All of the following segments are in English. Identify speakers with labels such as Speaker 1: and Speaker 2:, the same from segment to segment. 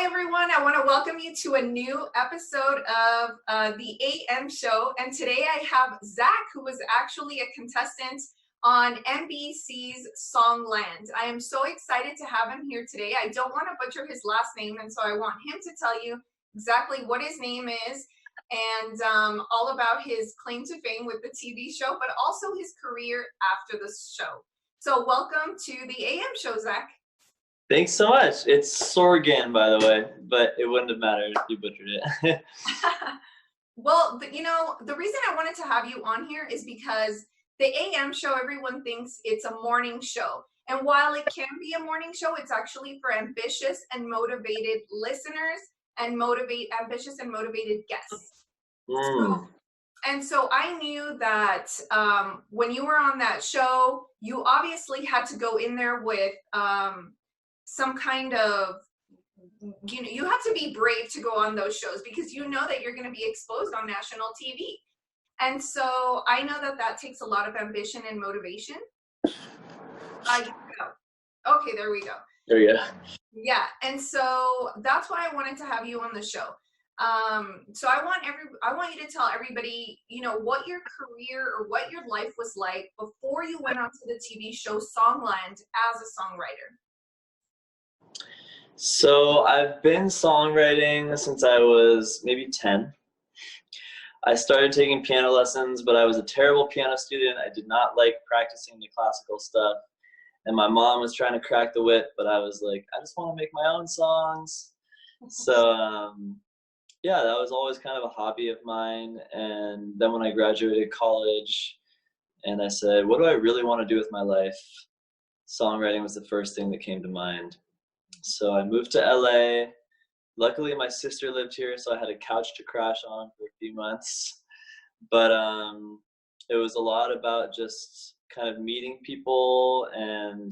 Speaker 1: Hi, everyone. I want to welcome you to a new episode of the AM show. And today I have Zach, who was actually a contestant on NBC's Songland. I am so excited to have him here today. I don't want to butcher his last name, and so I want him to tell you exactly what his name is and all about his claim to fame with the TV show, but also his career after the show. So welcome to the AM show, Zach.
Speaker 2: Thanks so much. It's Sorgen, by the way, but it wouldn't have mattered if you butchered it.
Speaker 1: Well, the reason I wanted to have you on here is because the AM show, everyone thinks it's a morning show. And while it can be a morning show, it's actually for ambitious and motivated listeners and ambitious and motivated guests. So I knew that when you were on that show, you obviously had to go in there with some kind of, you have to be brave to go on those shows because you know that you're going to be exposed on national TV. And so I know that that takes a lot of ambition and motivation. Okay, there we go.
Speaker 2: There you go.
Speaker 1: Yeah, and so that's why I wanted to have you on the show. So I want you to tell everybody, what your career or what your life was like before you went onto the TV show Songland as a songwriter.
Speaker 2: So I've been songwriting since I was maybe 10. I started taking piano lessons, but I was a terrible piano student. I did not like practicing the classical stuff. And my mom was trying to crack the whip, but I was like, I just want to make my own songs. So yeah, that was always kind of a hobby of mine. And then when I graduated college and I said, what do I really want to do with my life? Songwriting was the first thing that came to mind. So I moved to LA. Luckily, my sister lived here, so I had a couch to crash on for a few months. But it was a lot about just kind of meeting people and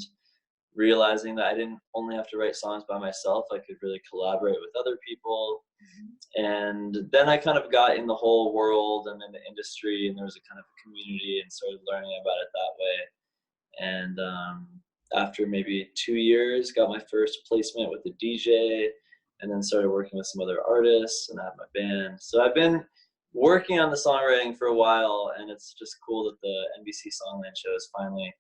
Speaker 2: realizing that I didn't only have to write songs by myself. I could really collaborate with other people. And then I kind of got in the whole world and in the industry, and there was a kind of a community and started learning about it that way. And after maybe 2 years, got my first placement with a DJ, and then started working with some other artists, and I have my band. So I've been working on the songwriting for a while, and it's just cool that the NBC Songland show is finally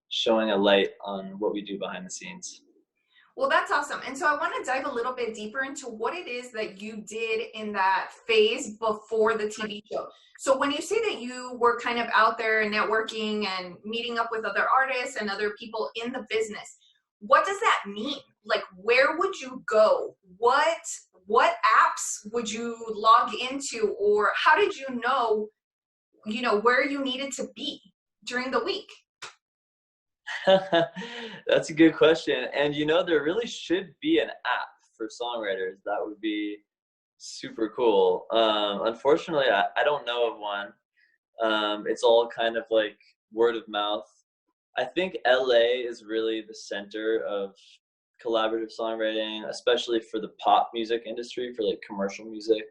Speaker 2: showing a light on what we do behind the scenes.
Speaker 1: Well, that's awesome. And so I want to dive a little bit deeper into what it is that you did in that phase before the TV show. So when you say that you were kind of out there networking and meeting up with other artists and other people in the business, what does that mean? Like, where would you go? What apps would you log into, or how did you know where you needed to be during the week?
Speaker 2: That's a good question. And there really should be an app for songwriters. That would be super cool. Unfortunately, I don't know of one. It's all kind of like word of mouth. I think LA is really the center of collaborative songwriting, especially for the pop music industry, for like commercial music,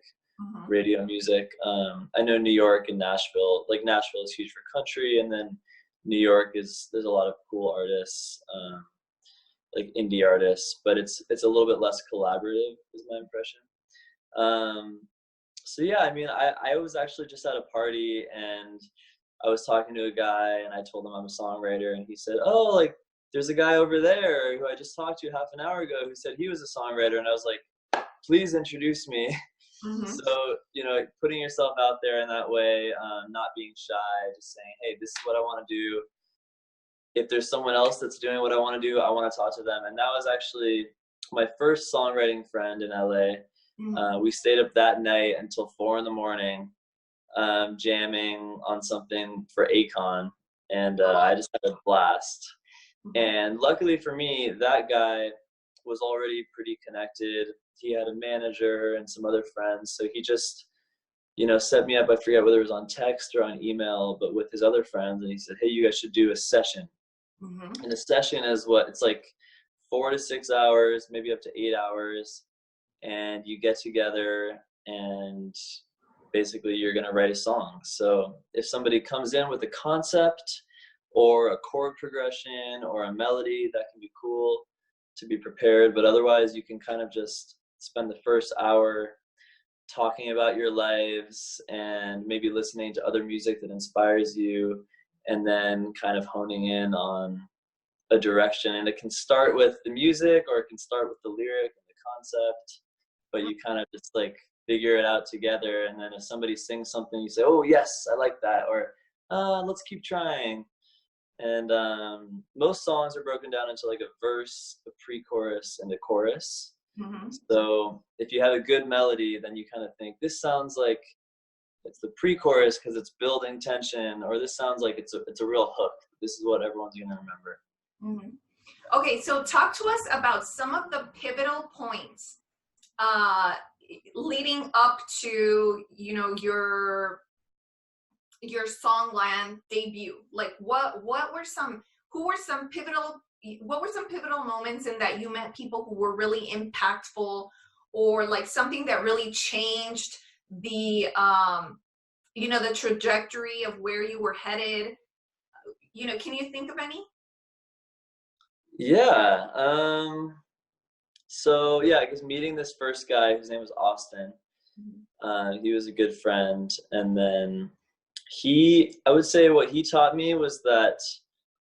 Speaker 2: radio music. I know New York and Nashville, like Nashville is huge for country, and then New York there's a lot of cool artists, like indie artists, but it's a little bit less collaborative is my impression. So yeah, I mean, I was actually just at a party and I was talking to a guy and I told him I'm a songwriter, and he said, oh, like there's a guy over there who I just talked to half an hour ago who said he was a songwriter, and I was like, please introduce me. So, putting yourself out there in that way, not being shy, just saying, hey, this is what I want to do. If there's someone else that's doing what I want to do, I want to talk to them. And that was actually my first songwriting friend in LA. We stayed up that night until 4 a.m, jamming on something for Akon, and I just had a blast. And luckily for me, that guy was already pretty connected. He had a manager and some other friends, so he just set me up. I forget whether it was on text or on email, but with his other friends, and he said, hey, you guys should do a session. And a session is it's like 4 to 6 hours, maybe up to 8 hours, and you get together and basically you're going to write a song. So if somebody comes in with a concept or a chord progression or a melody, that can be cool to be prepared, but otherwise you can kind of just spend the first hour talking about your lives and maybe listening to other music that inspires you, and then kind of honing in on a direction. And it can start with the music, or it can start with the lyric and the concept, but you kind of just like figure it out together. And then if somebody sings something, you say, oh yes, I like that, or let's keep trying. And most songs are broken down into like a verse, a pre-chorus, and a chorus.
Speaker 1: Mm-hmm.
Speaker 2: So if you have a good melody, then you kind of think, this sounds like it's the pre-chorus because it's building tension, or this sounds like it's a real hook. This is what everyone's going to remember.
Speaker 1: Mm-hmm. Okay, so talk to us about some of the pivotal points leading up to, you know, your Songland debut. Like what were some pivotal moments in that you met people who were really impactful, or like something that really changed the you know, the trajectory of where you were headed? You know, can you think of any?
Speaker 2: Yeah. So yeah, I guess meeting this first guy, whose name was Austin, he was a good friend. And then I would say what he taught me was that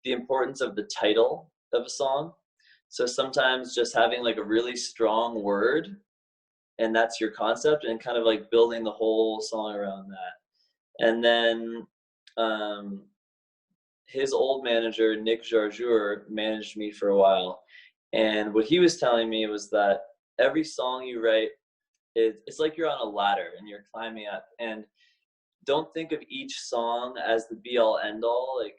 Speaker 2: the importance of the title of a song. So sometimes just having like a really strong word, and that's your concept, and kind of like building the whole song around that. And then his old manager, Nick Jarjour, managed me for a while. And what he was telling me was that every song you write, it's like you're on a ladder and you're climbing up. And don't think of each song as the be all end all. Like,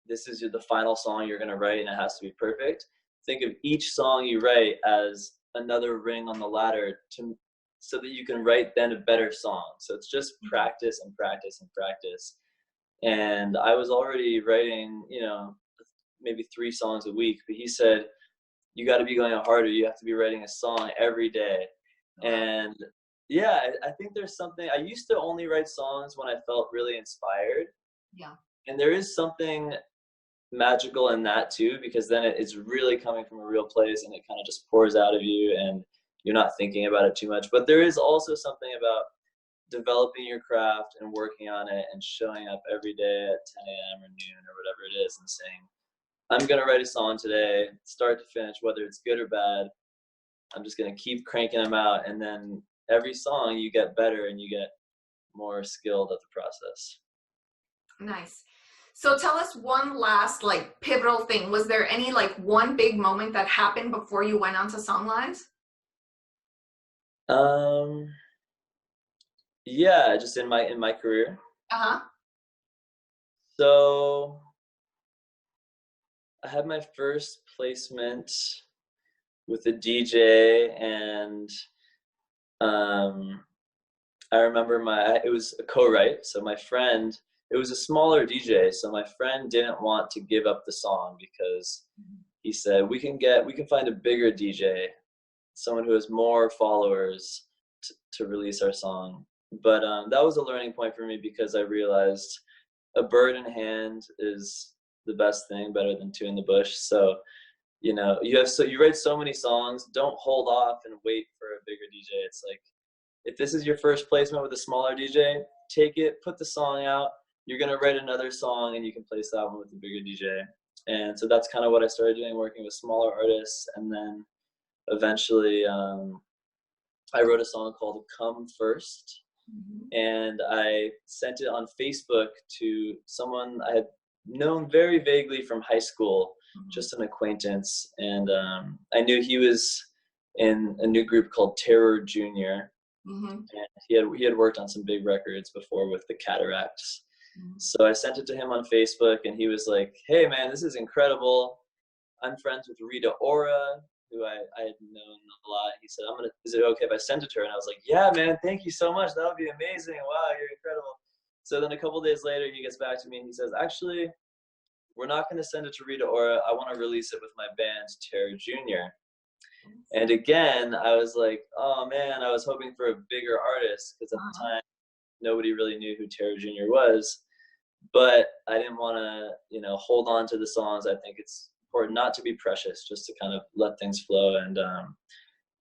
Speaker 2: this is the final song you're going to write and it has to be perfect. Think of each song you write as another ring on the ladder so that you can write then a better song. So it's just practice and practice and practice. And I was already writing, you know, maybe 3 songs a week, but he said, you got to be going harder. You have to be writing a song every day. And yeah, I think there's something, I used to only write songs when I felt really inspired.
Speaker 1: Yeah.
Speaker 2: And there is something magical in that too, because then it's really coming from a real place and it kind of just pours out of you and you're not thinking about it too much. But there is also something about developing your craft and working on it and showing up every day at 10 a.m. or noon or whatever it is and saying, I'm going to write a song today, start to finish, whether it's good or bad. I'm just going to keep cranking them out. And then every song you get better and you get more skilled at the process.
Speaker 1: Nice. So tell us one last like pivotal thing. Was there any like one big moment that happened before you went on to Songland?
Speaker 2: Yeah, just in my career.
Speaker 1: Uh-huh.
Speaker 2: So I had my first placement with a DJ, and I remember it was a co-write. So my friend, it was a smaller DJ, so my friend didn't want to give up the song because he said we can find a bigger DJ, someone who has more followers to release our song. But that was a learning point for me because I realized a bird in hand is the best thing, better than 2 in the bush. So, you know, you write so many songs, don't hold off and wait for a bigger DJ. It's like, if this is your first placement with a smaller DJ, take it, put the song out. You're going to write another song and you can place that one with a bigger DJ. And so that's kind of what I started doing, working with smaller artists. And then eventually I wrote a song called Come First. And I sent it on Facebook to someone I had known very vaguely from high school, just an acquaintance. And I knew he was in a new group called Terror Junior. And he had worked on some big records before with the Cataracts. So I sent it to him on Facebook, and he was like, hey man, this is incredible. I'm friends with Rita Ora, who I had known a lot. He said, is it okay if I send it to her? And I was like, yeah, man, thank you so much. That would be amazing. Wow, you're incredible. So then a couple days later, he gets back to me and he says, actually, we're not going to send it to Rita Ora. I want to release it with my band, Terror Junior. And again, I was like, oh man, I was hoping for a bigger artist because at the time, nobody really knew who Terror Junior was. But I didn't want to, you know, hold on to the songs. I think it's important not to be precious, just to kind of let things flow. And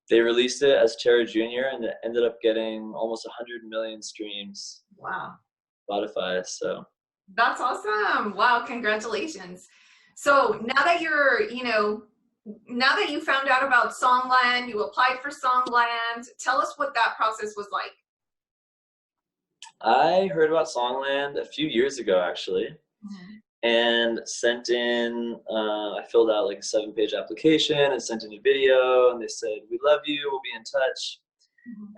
Speaker 2: They released it as Terra Junior, and it ended up getting almost 100 million streams.
Speaker 1: Wow.
Speaker 2: Spotify, so.
Speaker 1: That's awesome. Wow, congratulations. So now that now that you found out about Songland, you applied for Songland, tell us what that process was like.
Speaker 2: I heard about Songland a few years ago, actually, and sent in, I filled out like a 7-page application and sent in a video, and they said, "We love you, we'll be in touch."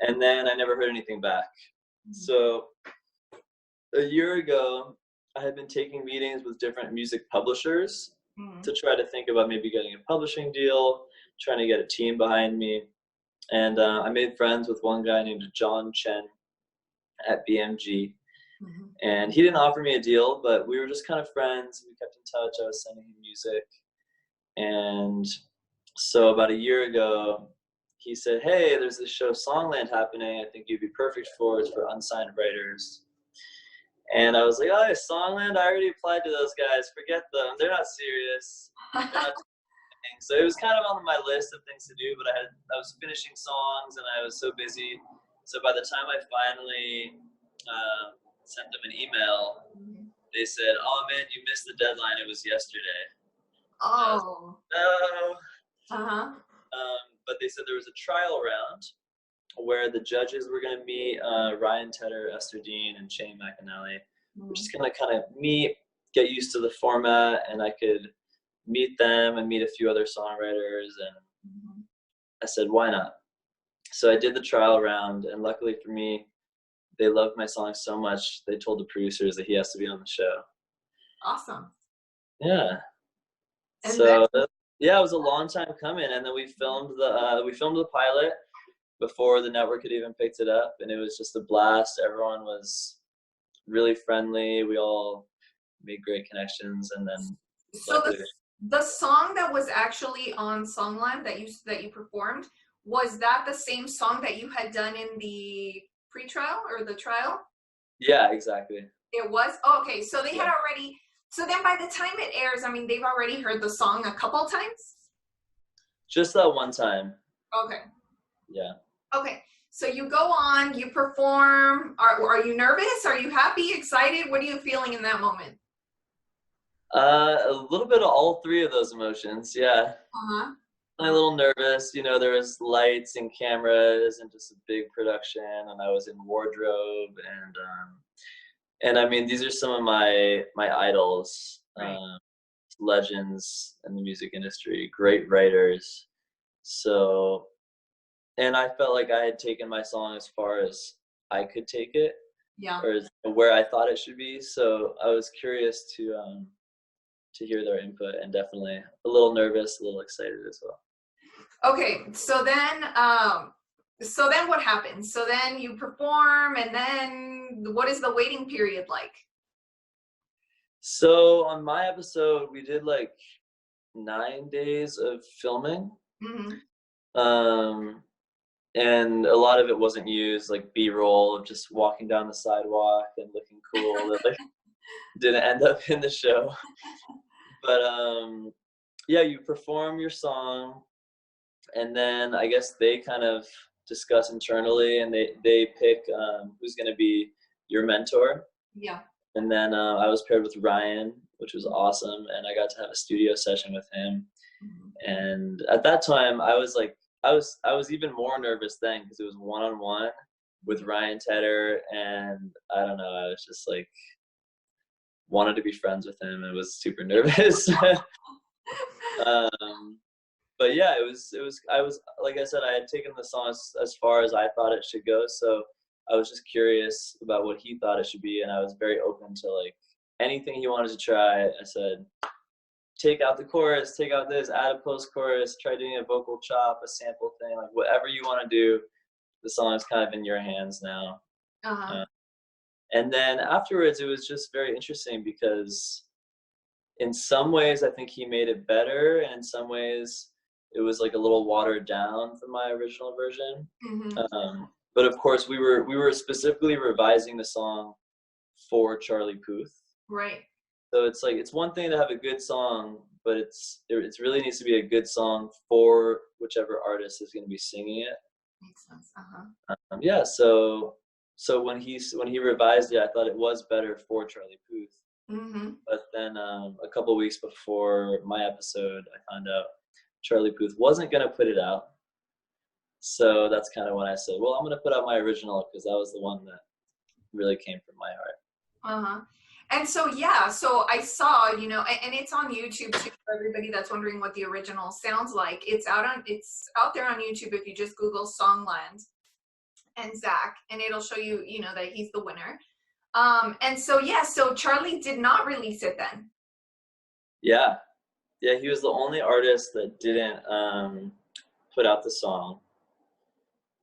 Speaker 2: And then I never heard anything back. So a year ago, I had been taking meetings with different music publishers to try to think about maybe getting a publishing deal, trying to get a team behind me. And I made friends with one guy named John Chen at BMG. And he didn't offer me a deal, but we were just kind of friends. We kept in touch. I was sending him music. And so about a year ago, he said, "Hey, there's this show Songland happening. I think you'd be perfect for it. It's for unsigned writers." And I was like, "Oh, Songland, I already applied to those guys. Forget them. They're not serious." They're not so it was kind of on my list of things to do, but I was finishing songs and I was so busy. So by the time I finally sent them an email, they said, "Oh man, you missed the deadline. It was yesterday."
Speaker 1: Oh.
Speaker 2: No. But they said there was a trial round where the judges were going to meet Ryan Tedder, Esther Dean, and Shane McAnally. We're just going to kind of meet, get used to the format, and I could meet them and meet a few other songwriters. And I said, why not? So I did the trial round, and luckily for me, they loved my song so much, they told the producers that he has to be on the show.
Speaker 1: Awesome.
Speaker 2: Yeah.
Speaker 1: And
Speaker 2: so yeah, it was a long time coming, and then we filmed the pilot before the network had even picked it up, and it was just a blast. Everyone was really friendly. We all made great connections, and then
Speaker 1: so the song that was actually on Songland that you performed, was that the same song that you had done in the pre-trial or the trial?
Speaker 2: Yeah, exactly.
Speaker 1: It was? Oh, okay, so they had already. So then by the time it airs, I mean, they've already heard the song a couple times?
Speaker 2: Just that one time.
Speaker 1: Okay.
Speaker 2: Yeah.
Speaker 1: Okay. So you go on, you perform. Are you nervous? Are you happy, excited? What are you feeling in that moment?
Speaker 2: A little bit of all three of those emotions, yeah. I'm a little nervous. You know, there was lights and cameras and just a big production, and I was in wardrobe, and I mean, these are some of my idols,
Speaker 1: right.
Speaker 2: Legends in the music industry, great writers. So, and I felt like I had taken my song as far as I could take it, or where I thought it should be. So I was curious to hear their input, and definitely a little nervous, a little excited as well.
Speaker 1: Okay, so then what happens? So then you perform, and then what is the waiting period like?
Speaker 2: So on my episode, we did like 9 days of filming. And a lot of it wasn't used, like B-roll of just walking down the sidewalk and looking cool that like didn't end up in the show. But yeah, you perform your song, and then I guess they kind of discuss internally, and they pick who's going to be your mentor.
Speaker 1: Yeah.
Speaker 2: And then I was paired with Ryan, which was awesome, and I got to have a studio session with him. And at that time, I was even more nervous then, because it was one-on-one with Ryan Tedder, and I don't know, I was just like wanted to be friends with him and was super nervous. But yeah, I was like I said, I had taken the song as far as I thought it should go, so I was just curious about what he thought it should be, and I was very open to like anything he wanted to try. I said, take out the chorus, take out this, add a post-chorus, try doing a vocal chop, a sample thing, like whatever you want to do. The song is kind of in your hands now. And then afterwards, it was just very interesting, because in some ways I think he made it better, and in some ways it was like a little watered down from my original version. But of course, we were specifically revising the song for Charlie Puth.
Speaker 1: Right.
Speaker 2: So it's like, it's one thing to have a good song, but it really needs to be a good song for whichever artist is going to be singing it.
Speaker 1: Makes sense. Uh-huh.
Speaker 2: Yeah, so when he revised it, I thought it was better for Charlie Puth.
Speaker 1: Mm-hmm.
Speaker 2: But then a couple weeks before my episode, I found out Charlie Puth wasn't going to put it out. So that's kind of when I said, well, I'm going to put out my original, because that was the one that really came from my heart.
Speaker 1: Uh-huh. And so, yeah, so I saw, you know, and it's on YouTube too, for everybody that's wondering what the original sounds like. It's out there on YouTube if you just Google Songland and Zach, and it'll show you, you know, that he's the winner. And so, yeah, so Charlie did not release it then.
Speaker 2: Yeah, he was the only artist that didn't put out the song.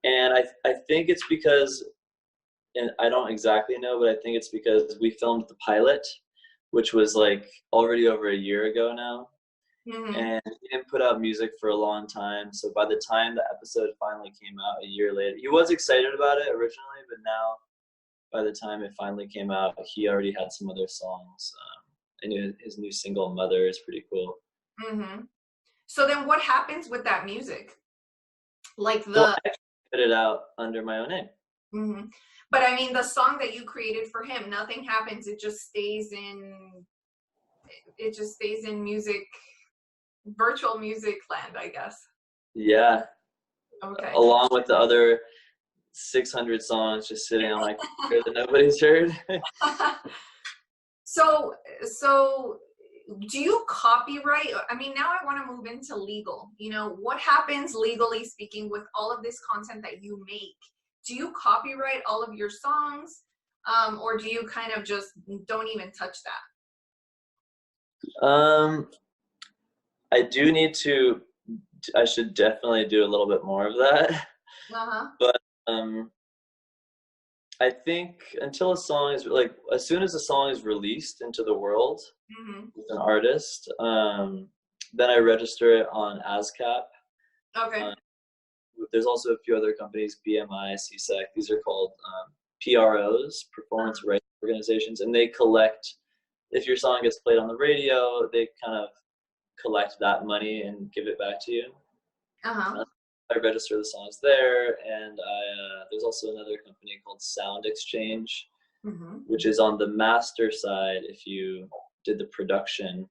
Speaker 2: And I think it's because, and I don't exactly know, but I think it's because we filmed the pilot, which was like already over a year ago now. Mm-hmm. And he didn't put out music for a long time. So by the time the episode finally came out a year later, he was excited about it originally, but now by the time it finally came out, he already had some other songs. I knew his new single, Mother, is pretty cool.
Speaker 1: Mm-hmm. So then what happens with that music? Like
Speaker 2: well, I put it out under my own name.
Speaker 1: Mm-hmm. But I mean, the song that you created for him, nothing happens. It just stays in music, virtual music land, I guess.
Speaker 2: Yeah.
Speaker 1: Okay.
Speaker 2: Along with the other 600 songs just sitting on my computer that nobody's heard.
Speaker 1: So do you copyright? I mean, now I want to move into legal. You know, what happens legally speaking with all of this content that you make? Do you copyright all of your songs, or do you kind of just don't even touch that?
Speaker 2: I do need to. I should definitely do a little bit more of that.
Speaker 1: Uh-huh.
Speaker 2: But I think until a song is like, as soon as a song is released into the world mm-hmm. with an artist, then I register it on ASCAP.
Speaker 1: Okay.
Speaker 2: There's also a few other companies, BMI, CSEC. These are called PROs, Performance Rights Organizations, and they collect, if your song gets played on the radio, they kind of collect that money and give it back to you.
Speaker 1: Uh-huh.
Speaker 2: I register the songs there, and there's also another company called Sound Exchange, mm-hmm. which is on the master side if you did the production,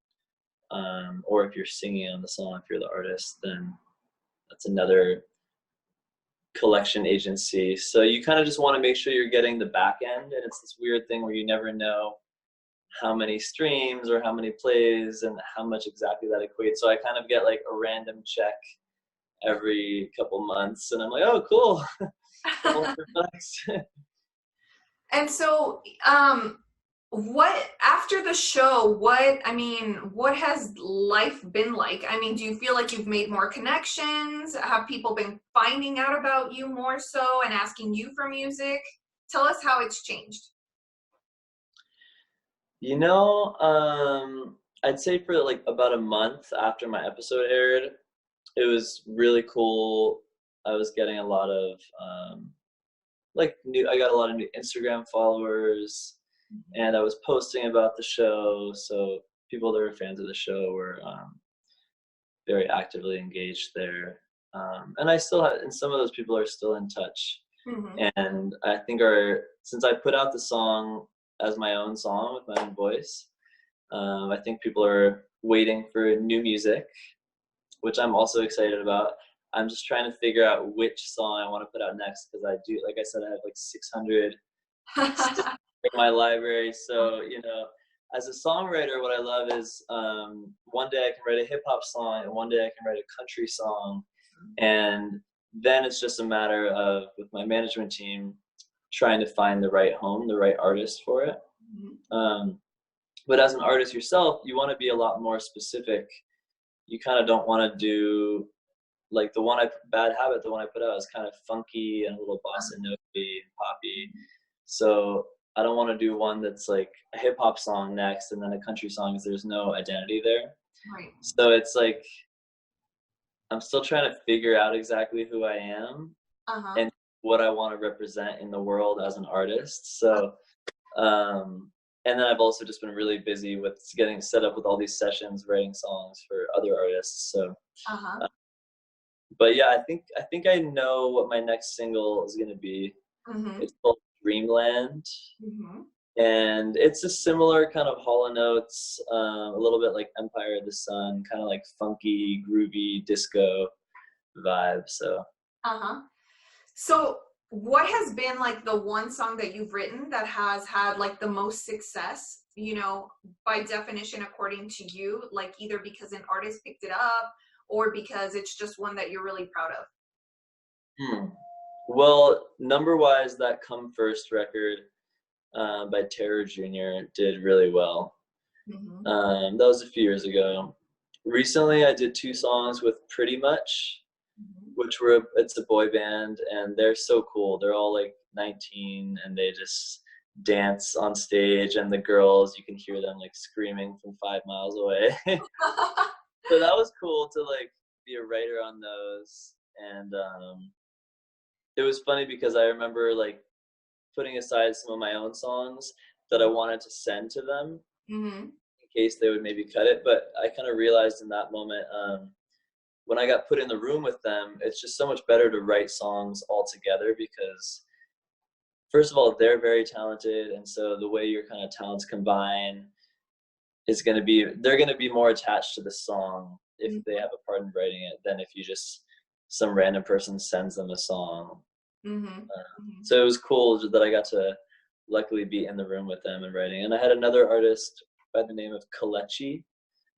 Speaker 2: or if you're singing on the song, if you're the artist, then that's another collection agency. So you kind of just want to make sure you're getting the back end, and it's this weird thing where you never know how many streams or how many plays and how much exactly that equates. So I kind of get like a random check every couple months, and I'm like, oh, cool.
Speaker 1: And so what after the show, what has life been like? I mean, do you feel like you've made more connections? Have people been finding out about you more so and asking you for music? Tell us how it's changed.
Speaker 2: You know, I'd say for like about a month after my episode aired, it was really cool. I was getting a lot of I got a lot of new Instagram followers, and I was posting about the show. So people that were fans of the show were very actively engaged there. And I still have, and some of those people are still in touch. Mm-hmm. And I think since I put out the song as my own song with my own voice, I think people are waiting for new music, which I'm also excited about. I'm just trying to figure out which song I want to put out next, because I do, like I said, I have like 600 in my library. So, you know, as a songwriter, what I love is one day I can write a hip hop song, and one day I can write a country song. And then it's just a matter of, with my management team, trying to find the right home, the right artist for it. Mm-hmm. But as an artist yourself, you want to be a lot more specific. You kind of don't want to do, like the one Bad Habit, the one I put out is kind of funky and a little bossa nova and poppy. So I don't want to do one that's like a hip hop song next and then a country song, because there's no identity there. Right. So it's like, I'm still trying to figure out exactly who I am and what I want to represent in the world as an artist. So And then I've also just been really busy with getting set up with all these sessions, writing songs for other artists. So, but yeah, I think I know what my next single is going to be. It's called Dreamland. And it's a similar kind of Hall & Oates, a little bit like Empire of the Sun, kind of like funky, groovy, disco vibe. So.
Speaker 1: So what has been like the one song that you've written that has had like the most success, you know, by definition, according to you, like either because an artist picked it up or because it's just one that you're really proud of?
Speaker 2: Well, number-wise, that Come First record by Terror Jr. did really well. That was a few years ago. Recently, I did 2 songs with Pretty Much, which it's a boy band, and they're so cool. They're all like 19, and they just dance on stage, and the girls, you can hear them like screaming from 5 miles away. So that was cool to like be a writer on those. And it was funny because I remember like putting aside some of my own songs that I wanted to send to them in case they would maybe cut it. But I kind of realized in that moment, when I got put in the room with them, it's just so much better to write songs all together because, first of all, they're very talented. And so the way your kind of talents combine is they're going to be more attached to the song if they have a part in writing it than if you just, some random person sends them a song. So it was cool that I got to luckily be in the room with them and writing. And I had another artist by the name of Kalechi,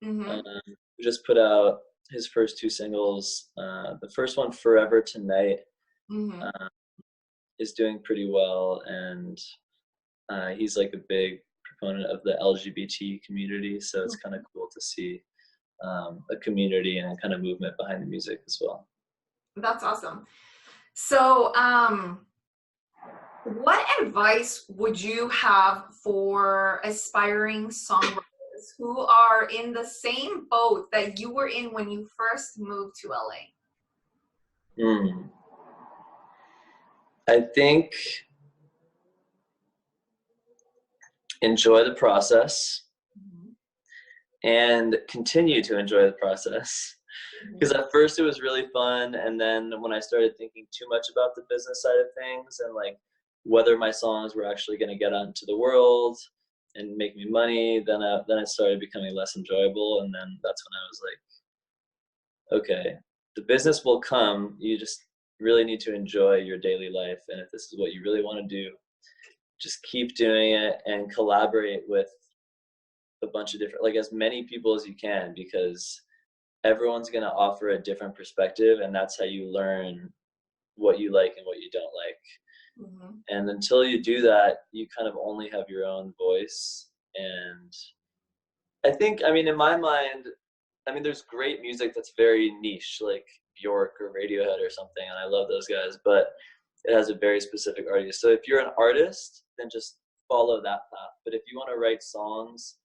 Speaker 2: who just put out his first 2 singles. The first one, Forever Tonight, is doing pretty well. And he's like a big proponent of the LGBT community. So it's kind of cool to see a community and kind of movement behind the music as well.
Speaker 1: That's awesome. So, what advice would you have for aspiring songwriters who are in the same boat that you were in when you first moved to LA?
Speaker 2: I think enjoy the process and continue to enjoy the process. Because at first it was really fun, and then when I started thinking too much about the business side of things and like whether my songs were actually going to get out into the world and make me money, then it started becoming less enjoyable. And then that's when I was like, okay, the business will come. You just really need to enjoy your daily life, and if this is what you really want to do, just keep doing it and collaborate with a bunch of different, like as many people as you can, because everyone's going to offer a different perspective, and that's how you learn what you like and what you don't like. And until you do that, you kind of only have your own voice. And I think, I mean, in my mind, I mean, there's great music that's very niche, like Bjork or Radiohead or something, and I love those guys, but it has a very specific audience. So if you're an artist, then just follow that path. But if you want to write songs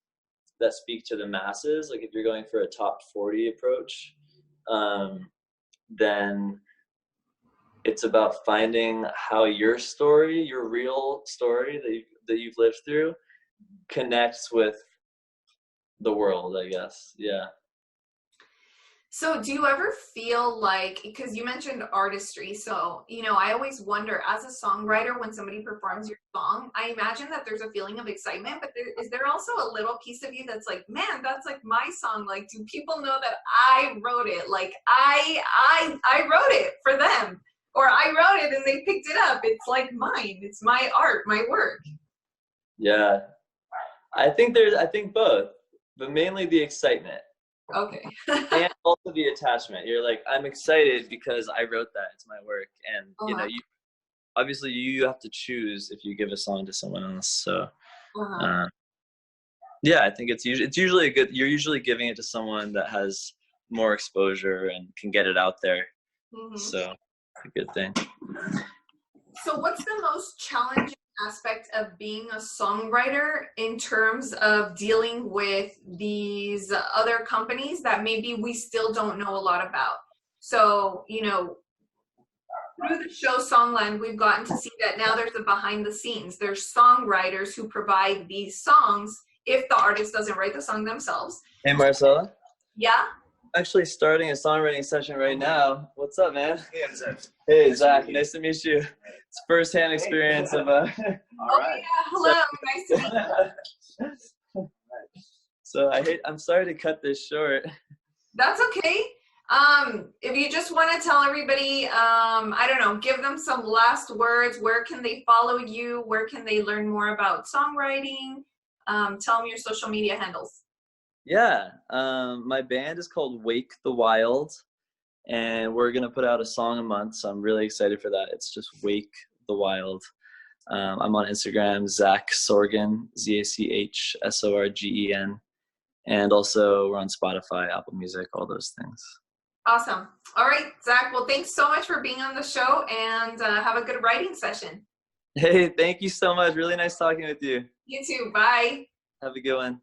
Speaker 2: that speak to the masses, like if you're going for a top 40 approach, then it's about finding how your story, your real story that you've lived through, connects with the world, I guess. Yeah.
Speaker 1: So do you ever feel like, because you mentioned artistry, so, you know, I always wonder as a songwriter, when somebody performs your song, I imagine that there's a feeling of excitement, but is there also a little piece of you that's like, man, that's like my song? Like, do people know that I wrote it? Like, I wrote it for them, or I wrote it and they picked it up. It's like mine. It's my art, my work.
Speaker 2: Yeah. I think both, but mainly the excitement.
Speaker 1: Okay.
Speaker 2: And also the attachment. You're like, I'm excited because I wrote that. It's my work. And you know, obviously you have to choose if you give a song to someone else. So yeah, I think it's usually you're usually giving it to someone that has more exposure and can get it out there. So it's a good thing.
Speaker 1: So what's the most challenging aspect of being a songwriter in terms of dealing with these other companies that maybe we still don't know a lot about? So, you know, through the show Songland, we've gotten to see that now there's a behind the scenes. There's songwriters who provide these songs if the artist doesn't write the song themselves.
Speaker 2: Hey, Marcella.
Speaker 1: Yeah?
Speaker 2: Actually starting a songwriting session right now. What's up, man?
Speaker 3: Hey, Zach.
Speaker 2: Hey, Zach. Nice to meet you. It's first-hand experience of
Speaker 3: All right.
Speaker 1: Yeah, hello. Nice to meet you.
Speaker 2: So I'm sorry to cut this short.
Speaker 1: That's okay. If you just want to tell everybody, I don't know, give them some last words. Where can they follow you? Where can they learn more about songwriting? Tell them your social media handles.
Speaker 2: Yeah, my band is called Wake the Wild, and we're going to put out a song a month, so I'm really excited for that. It's just Wake the Wild. I'm on Instagram, Zach Sorgen, ZACHSORGEN, and also we're on Spotify, Apple Music, all those things.
Speaker 1: Awesome. All right, Zach, well, thanks so much for being on the show, and have a good writing session.
Speaker 2: Hey, thank you so much. Really nice talking with you.
Speaker 1: You too. Bye.
Speaker 2: Have a good one.